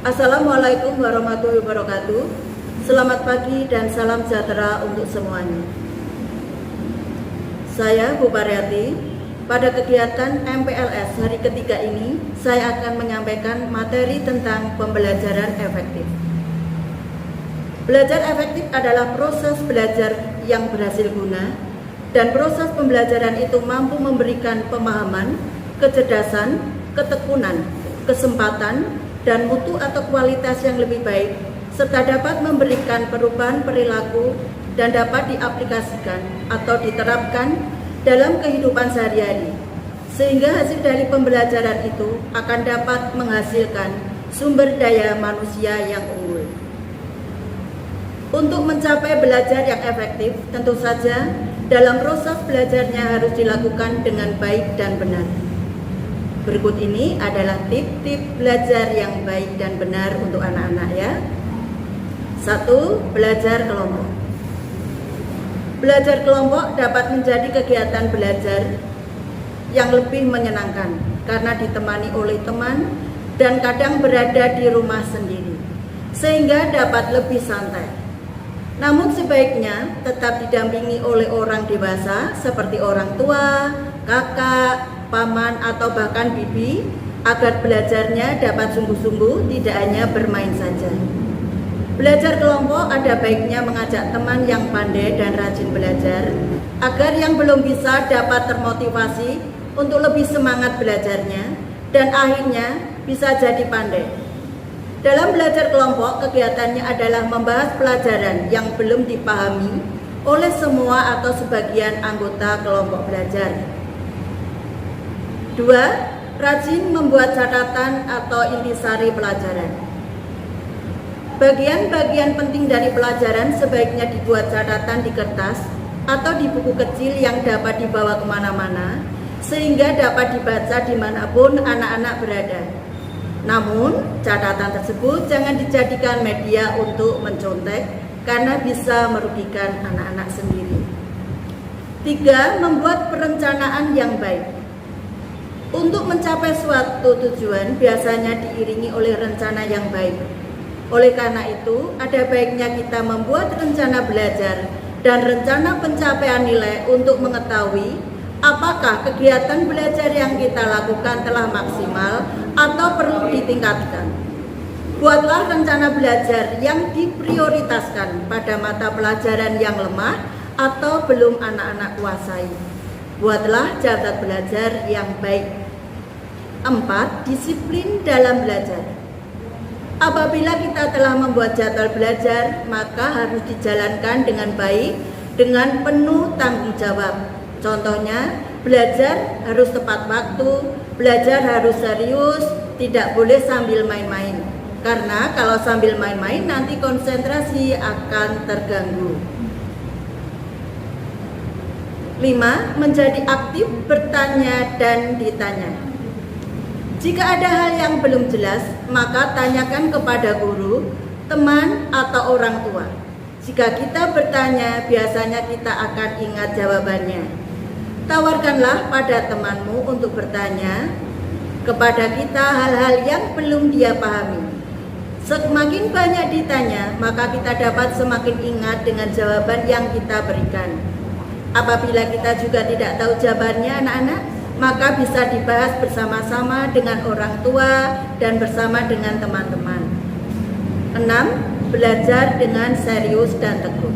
Assalamualaikum warahmatullahi wabarakatuh. Selamat pagi dan salam sejahtera untuk semuanya. Saya Bu Paryati. Pada kegiatan MPLS hari ketiga ini, saya akan menyampaikan materi tentang pembelajaran efektif. Belajar efektif adalah proses belajar yang berhasil guna, dan proses pembelajaran itu mampu memberikan pemahaman, kecerdasan, ketekunan, kesempatan, dan mutu atau kualitas yang lebih baik, serta dapat memberikan perubahan perilaku dan dapat diaplikasikan atau diterapkan dalam kehidupan sehari-hari, sehingga hasil dari pembelajaran itu akan dapat menghasilkan sumber daya manusia yang unggul. Untuk mencapai belajar yang efektif, tentu saja dalam proses belajarnya harus dilakukan dengan baik dan benar. Berikut ini adalah tip-tip belajar yang baik dan benar untuk anak-anak ya. 1. Belajar kelompok. Belajar kelompok dapat menjadi kegiatan belajar yang lebih menyenangkan karena ditemani oleh teman dan kadang berada di rumah sendiri, sehingga dapat lebih santai. Namun sebaiknya tetap didampingi oleh orang dewasa seperti orang tua, kakak, paman, atau bahkan bibi, agar belajarnya dapat sungguh-sungguh, tidak hanya bermain saja. Belajar kelompok ada baiknya mengajak teman yang pandai dan rajin belajar, agar yang belum bisa dapat termotivasi untuk lebih semangat belajarnya, dan akhirnya bisa jadi pandai. Dalam belajar kelompok, kegiatannya adalah membahas pelajaran yang belum dipahami oleh semua atau sebagian anggota kelompok belajar. 2. Rajin membuat catatan atau intisari pelajaran. Bagian-bagian penting dari pelajaran sebaiknya dibuat catatan di kertas atau di buku kecil yang dapat dibawa kemana-mana, sehingga dapat dibaca dimanapun anak-anak berada. Namun, catatan tersebut jangan dijadikan media untuk mencontek karena bisa merugikan anak-anak sendiri. 3. Membuat perencanaan yang baik. Untuk mencapai suatu tujuan biasanya diiringi oleh rencana yang baik. Oleh karena itu, ada baiknya kita membuat rencana belajar dan rencana pencapaian nilai untuk mengetahui apakah kegiatan belajar yang kita lakukan telah maksimal atau perlu ditingkatkan. Buatlah rencana belajar yang diprioritaskan pada mata pelajaran yang lemah atau belum anak-anak kuasai. Buatlah jadwal belajar yang baik. 4. Disiplin dalam belajar. Apabila kita telah membuat jadwal belajar, maka harus dijalankan dengan baik, dengan penuh tanggung jawab. Contohnya, belajar harus tepat waktu, belajar harus serius, tidak boleh sambil main-main. Karena kalau sambil main-main nanti konsentrasi akan terganggu. 5. Menjadi aktif, bertanya dan ditanya. Jika ada hal yang belum jelas, maka tanyakan kepada guru, teman, atau orang tua. Jika kita bertanya, biasanya kita akan ingat jawabannya. Tawarkanlah pada temanmu untuk bertanya kepada kita hal-hal yang belum dia pahami. Semakin banyak ditanya, maka kita dapat semakin ingat dengan jawaban yang kita berikan. Apabila kita juga tidak tahu jawabannya anak-anak, maka bisa dibahas bersama-sama dengan orang tua dan bersama dengan teman-teman. 6. Belajar dengan serius dan tekun.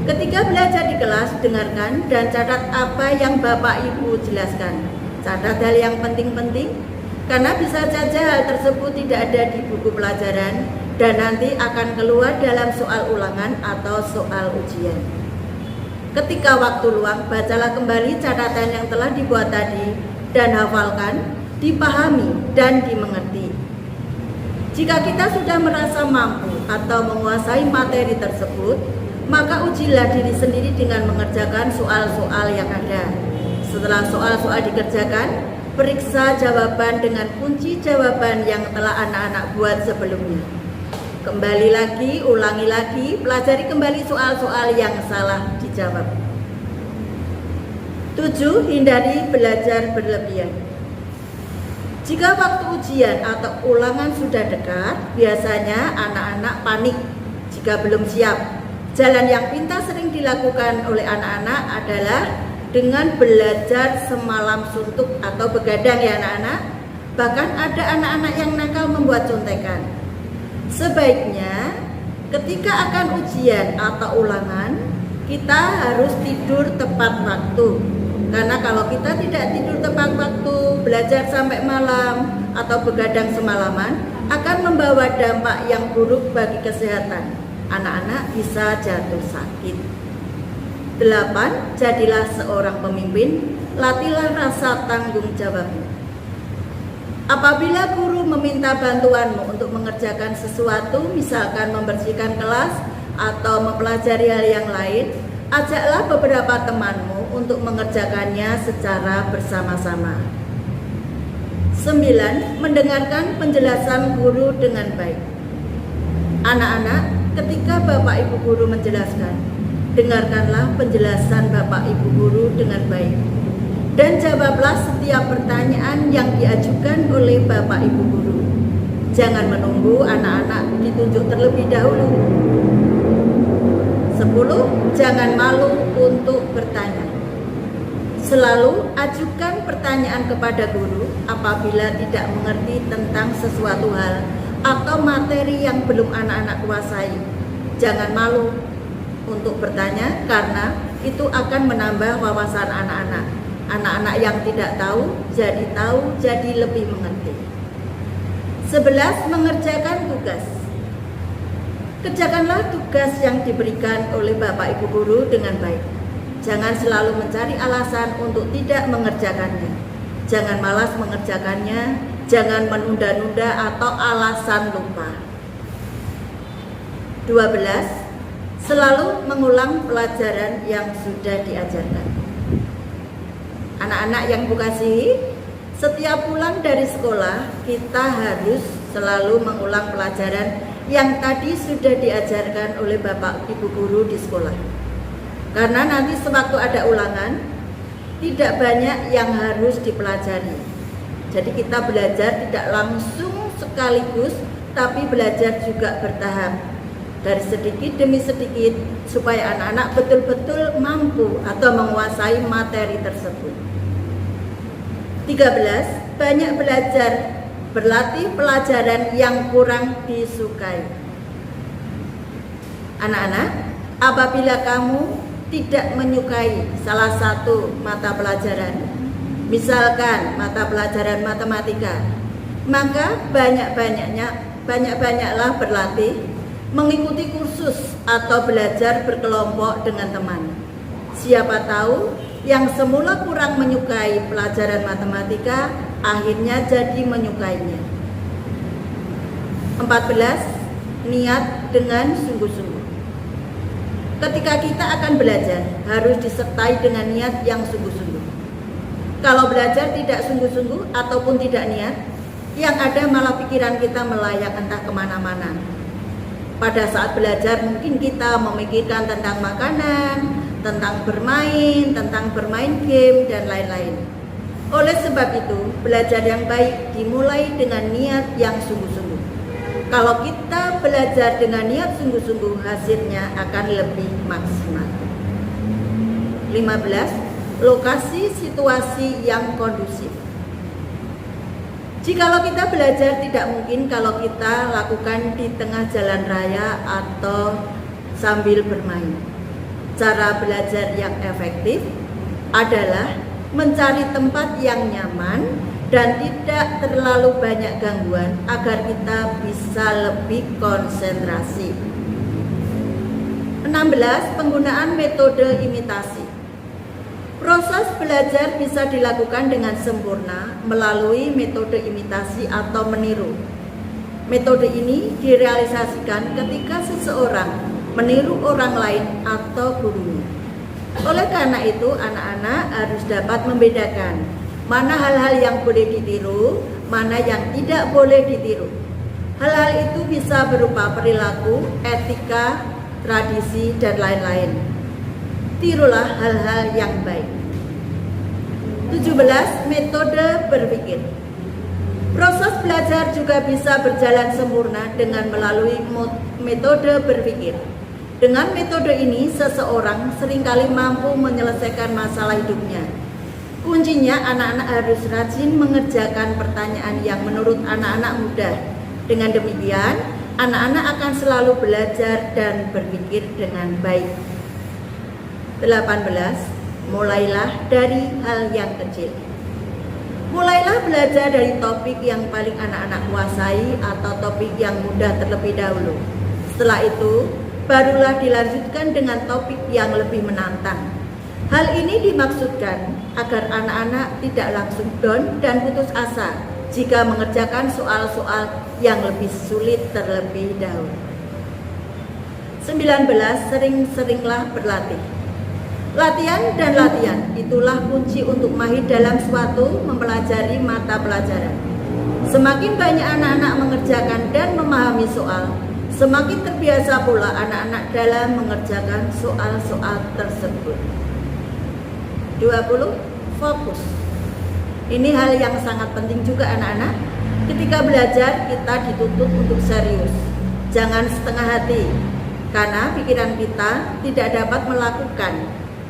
Ketika belajar di kelas, dengarkan dan catat apa yang Bapak Ibu jelaskan. Catat hal yang penting-penting, karena bisa saja hal tersebut tidak ada di buku pelajaran dan nanti akan keluar dalam soal ulangan atau soal ujian. Ketika waktu luang, bacalah kembali catatan yang telah dibuat tadi dan hafalkan, dipahami, dan dimengerti. Jika kita sudah merasa mampu atau menguasai materi tersebut, maka ujilah diri sendiri dengan mengerjakan soal-soal yang ada. Setelah soal-soal dikerjakan, periksa jawaban dengan kunci jawaban yang telah anak-anak buat sebelumnya. Kembali lagi, ulangi lagi, pelajari kembali soal-soal yang salah dijawab. 7. Hindari belajar berlebihan. Jika waktu ujian atau ulangan sudah dekat, biasanya anak-anak panik jika belum siap. Jalan yang pintar sering dilakukan oleh anak-anak adalah dengan belajar semalam suntuk atau begadang ya anak-anak. Bahkan ada anak-anak yang nakal membuat contekan. Sebaiknya ketika akan ujian atau ulangan, kita harus tidur tepat waktu. Karena kalau kita tidak tidur tepat waktu, belajar sampai malam atau begadang semalaman akan membawa dampak yang buruk bagi kesehatan. Anak-anak bisa jatuh sakit. 8. Jadilah seorang pemimpin, latihlah rasa tanggung jawabmu. Apabila guru meminta bantuanmu untuk mengerjakan sesuatu, misalkan membersihkan kelas atau mempelajari hal yang lain, ajaklah beberapa temanmu untuk mengerjakannya secara bersama-sama. 9. Mendengarkan penjelasan guru dengan baik. Anak-anak, ketika Bapak Ibu guru menjelaskan, dengarkanlah penjelasan Bapak Ibu guru dengan baik. Dan jawablah setiap pertanyaan yang diajukan oleh Bapak Ibu guru. Jangan menunggu anak-anak ditunjuk terlebih dahulu. 10. Jangan malu untuk bertanya. Selalu ajukan pertanyaan kepada guru apabila tidak mengerti tentang sesuatu hal atau materi yang belum anak-anak kuasai. Jangan malu untuk bertanya karena itu akan menambah wawasan anak-anak. Anak-anak yang tidak tahu, jadi lebih mengerti. 11. Mengerjakan tugas. Kerjakanlah tugas yang diberikan oleh Bapak Ibu guru dengan baik. Jangan selalu mencari alasan untuk tidak mengerjakannya. Jangan malas mengerjakannya, jangan menunda-nunda atau alasan lupa. 12. Selalu mengulang pelajaran yang sudah diajarkan. Anak-anak yang kukasihi, setiap pulang dari sekolah kita harus selalu mengulang pelajaran yang tadi sudah diajarkan oleh Bapak Ibu guru di sekolah. Karena nanti sewaktu ada ulangan, tidak banyak yang harus dipelajari. Jadi kita belajar tidak langsung sekaligus, tapi belajar juga bertahap. Dari sedikit demi sedikit, supaya anak-anak betul-betul mampu atau menguasai materi tersebut. 13. Banyak belajar, berlatih pelajaran yang kurang disukai. Anak-anak, apabila kamu tidak menyukai salah satu mata pelajaran, misalkan mata pelajaran matematika, maka banyak-banyaklah berlatih, mengikuti kursus atau belajar berkelompok dengan teman. Siapa tahu yang semula kurang menyukai pelajaran matematika akhirnya jadi menyukainya. 14. Niat dengan sungguh-sungguh. Ketika kita akan belajar, harus disertai dengan niat yang sungguh-sungguh. Kalau belajar tidak sungguh-sungguh ataupun tidak niat, yang ada malah pikiran kita melayang entah kemana-mana. Pada saat belajar mungkin kita memikirkan tentang makanan, tentang bermain game, dan lain-lain. Oleh sebab itu, belajar yang baik dimulai dengan niat yang sungguh-sungguh. Kalau kita belajar dengan niat sungguh-sungguh, hasilnya akan lebih maksimal. 15. Lokasi situasi yang kondusif. Jikalau kita belajar tidak mungkin kalau kita lakukan di tengah jalan raya atau sambil bermain. Cara belajar yang efektif adalah mencari tempat yang nyaman dan tidak terlalu banyak gangguan agar kita bisa lebih konsentrasi. 16. Penggunaan metode imitasi. Proses belajar bisa dilakukan dengan sempurna melalui metode imitasi atau meniru. Metode ini direalisasikan ketika seseorang meniru orang lain atau gurunya. Oleh karena itu, anak-anak harus dapat membedakan mana hal-hal yang boleh ditiru, mana yang tidak boleh ditiru. Hal-hal itu bisa berupa perilaku, etika, tradisi, dan lain-lain. Tirulah hal-hal yang baik. 17. Metode berpikir. Proses belajar juga bisa berjalan sempurna dengan melalui metode berpikir. Dengan metode ini, seseorang seringkali mampu menyelesaikan masalah hidupnya. Kuncinya, anak-anak harus rajin mengerjakan pertanyaan yang menurut anak-anak mudah. Dengan demikian, anak-anak akan selalu belajar dan berpikir dengan baik. 18. Mulailah dari hal yang kecil. Mulailah belajar dari topik yang paling anak-anak kuasai atau topik yang mudah terlebih dahulu. Setelah itu, barulah dilanjutkan dengan topik yang lebih menantang. Hal ini dimaksudkan agar anak-anak tidak langsung down dan putus asa jika mengerjakan soal-soal yang lebih sulit terlebih dahulu. 19. Sering-seringlah berlatih. Latihan dan latihan, itulah kunci untuk mahir dalam suatu mempelajari mata pelajaran. Semakin banyak anak-anak mengerjakan dan memahami soal, semakin terbiasa pula anak-anak dalam mengerjakan soal-soal tersebut. 20. Fokus. Ini hal yang sangat penting juga anak-anak. Ketika belajar, kita dituntut untuk serius. Jangan setengah hati, karena pikiran kita tidak dapat melakukan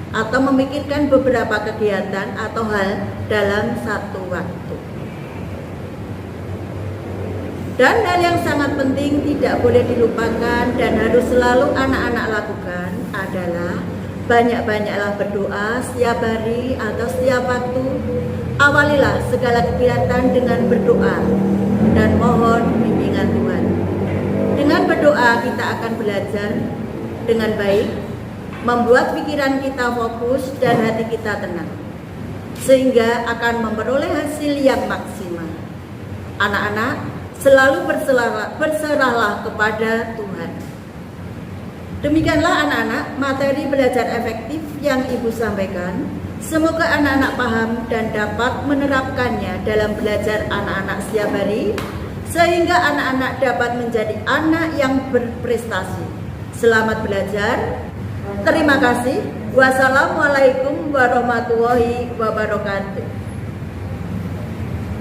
atau memikirkan beberapa kegiatan atau hal dalam satu waktu. Dan hal yang sangat penting tidak boleh dilupakan dan harus selalu anak-anak lakukan adalah banyak-banyaklah berdoa setiap hari atau setiap waktu. Awalilah segala kegiatan dengan berdoa dan mohon bimbingan Tuhan. Dengan berdoa kita akan belajar dengan baik, membuat pikiran kita fokus dan hati kita tenang, sehingga akan memperoleh hasil yang maksimal. Anak-anak, selalu berserahlah kepada Tuhan. Demikianlah anak-anak materi belajar efektif yang Ibu sampaikan. Semoga anak-anak paham dan dapat menerapkannya dalam belajar anak-anak setiap hari, sehingga anak-anak dapat menjadi anak yang berprestasi. Selamat belajar. Terima kasih. Wassalamualaikum warahmatullahi wabarakatuh.